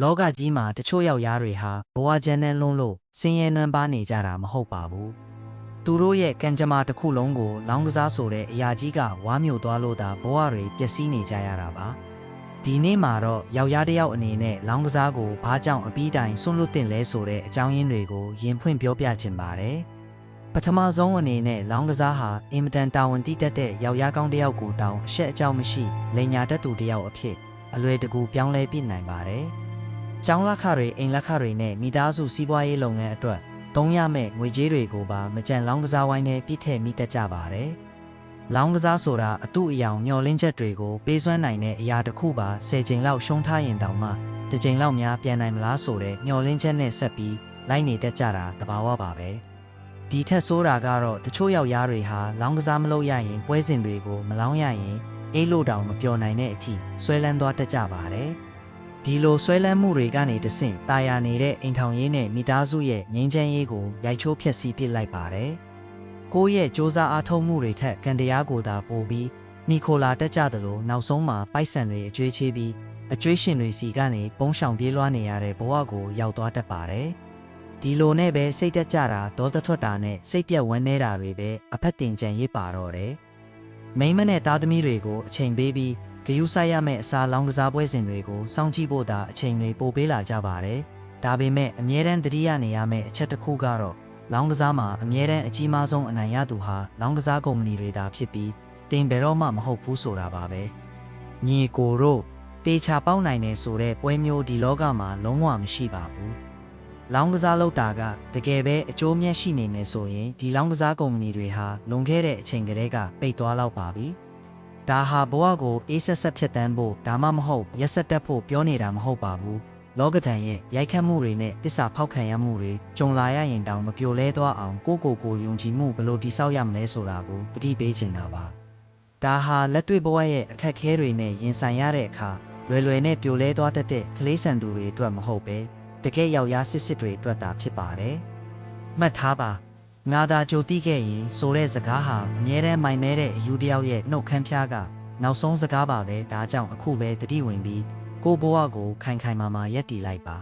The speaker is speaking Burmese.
လောကကြီးမှာတချို့ယောက်ျားတွေဟာဘဝကျန်းနဲ့လွန်းလို့ဆင်းရဲနွမ်းပါးနေကြတာမဟုတ်ပါဘူး။သူတို့ရဲ့ကံကြမ္မာတစ်ခုလုံးကိုလောင်းကစားဆိုတဲ့အရာကြီးကဝါမျိုးသွားလို့သာဘဝတွေပျက်စီးနေကြရတာပါ။ဒီနေ့မှာတော့ယောက်ျားတစ်ယောက်အနေနဲ့လောင်းကစားကိုဘာကြောင့်အပြီးတိုင်ဆွန့်လွတ်တင်လဲဆိုတဲ့အကြောင်းရင်းတွေကိုရင်ဖွင့်ပြောပြချင်ပါတယ်။ပထမဆုံးအနေနဲ့လောင်းကစားဟာအင်မတန်တာဝန်တည်တတ်တဲ့ယောက်ျားကောင်းတစ်ယောက်ကိုတောင်အရှက်အကြောက်မရှိလိန်ညာတတ်သူတစ်ယောက်အဖြစ်အလွယ်တကူပြောင်းလဲပြနိုင်ပါတယ်။ကျောင်းလက်ခတွေအိမ်လက်ခတွေနဲ့မိသားစုစီးပွားရေးလုပ်ငန်းအတွက်သုံးရမယ့်ငွေကြေးတွေကိုပါမကြံလောင်းကစားဝိုင်းနဲ့ပြည့်ထည့်မိတတ်ကြပါတယ်။လောင်းကစားဆိုတာအတုအယောင်မျှော်လင့်ချက်တွေကိုပေးစွမ်းနိုင်တဲ့အရာတစ်ခုပါ10ချိန်လောက်ရှုံးထားရင်တောင်မှတစ်ချိန်လောက်များပြန်နိုင်မလားဆိုတဲ့မျှော်လင့်ချက်နဲ့ဆက်ပြီးလိုက်နေတတ်ကြတာသဘာဝပါပဲ။ဒီထက်ဆိုးတာကတော့တချို့ယောက်ျားတွေဟာလောင်းကစားမလုပ်ရရင်ပွဲစဉ်တွေကိုမလောင်းရရင်အေးလို့တောင်မပျော်နိုင်တဲ့အထိဆွဲလန်းသွားတတ်ကြပါတယ်။ဒီလိုဆွဲလန်းမှုတွေကနေတဆင့်တာယာနေတဲ့အိမ်ထောင်ရေးနဲ့မိသားစုရဲ့ငြိမ်းချမ်းရေးကိုရိုက်ချိုးဖျက်ဆီးပစ်လိုက်ပါတယ်။ကိုယ့်ရဲ့စ조사အားထုတ်မှုတွေထက်ကံတရားကိုသာပို့ပြီးမိခိုလာတက်ကြသလိုနောက်ဆုံးမှာပိုက်ဆံတွေအကျွေးချေးပြီးအကျွေးရှင်တွေစီကနေပုံရှောင်ပြေးလွှားနေရတဲ့ဘဝကိုရောက်သွားတတ်ပါတယ်။ဒီလိုနဲ့ပဲစိတ်တက်ကြတာဒေါသထွက်တာနဲ့စိတ်ပြက်ဝမ်းနေတာတွေပဲအဖက်တင်ကြံရစ်ပါတော့တယ်။မိန်းမနဲ့သားသမီးတွေကိုအချိန်ပေးပြီးဂယုဆိုင်ရမယ့်အစားလောင်းကစားပွဲစဉ်တွေကိုစောင့်ကြည့်ဖို့သာအချိန်တွေပိုပေးလာကြပါတယ်။ဒါပေမဲ့အမြဲတမ်းသတိရနေရမယ့်အချက်တစ်ခုကတော့လောင်းကစားမှာအမြဲတမ်းအကြီးမားဆုံးအနိုင်ရသူဟာလောင်းကစားကုမ္ပဏီတွေသာဖြစ်ပြီးတင်ဘယ်တော့မှမဟုတ်ဘူးဆိုတာပါပဲ။ညီကိုတို့တေချာပေါက်နိုင်နေဆိုတဲ့ပွဲမျိုးဒီလောကမှာလုံးဝမရှိပါဘူး။လောင်းကစားလုပ်တာကတကယ်ပဲအကျိုးမြတ်ရှိနေမယ်ဆိုရင်ဒီလောင်းကစားကုမ္ပဏီတွေဟာလွန်ခဲ့တဲ့အချိန်ကတည်းကပိတ်သွားလောက်ပါပြီ။ဒါဟာဘဝကိုအေးဆက်ဆက်ဖြတ်တန်းဖို့ဒါမှမဟုတ်ရက်ဆက်တက်ဖို့ပြောနေတာမဟုတ်ပါဘူးလောကဓာတ်ရဲ့ရိုက်ခတ်မှုတွေနဲ့တစ္ဆာဖောက်ခံရမှုတွေကြုံလာရရင်တောင်မပြိုလဲသွားအောင်ကိုယုံကြည်မှုဘယ်လိုတိဆောက်ရမလဲဆိုတာကိုသတိပေးချင်တာပါဒါဟာလက်တွေ့ဘဝရဲ့အခက်အခဲတွေနဲ့ရင်ဆိုင်ရတဲ့အခါလွယ်နဲ့ပြိုလဲသွားတတ်တဲ့ကလေးဆန်သူတွေအတွက်မဟုတ်ပဲတကယ်ယောက်ျားစစ်တွေအတွက်သာဖြစ်ပါတယ်မှတ်ထားပါငါသာကြိုတိခဲ့ရင်ဆိုတဲ့စကားဟာအမြဲတမ်းမိုင်မဲတဲ့အယူတယောက်ရဲ့နှုတ်ခမ်းဖျားကနောက်ဆုံးစကားပါပဲဒါကြောင့်အခုပဲတတိဝင်ပြီးကိုဘဝကိုခိုင်ခိုင်မာမာရပ်တည်လိုက်ပါ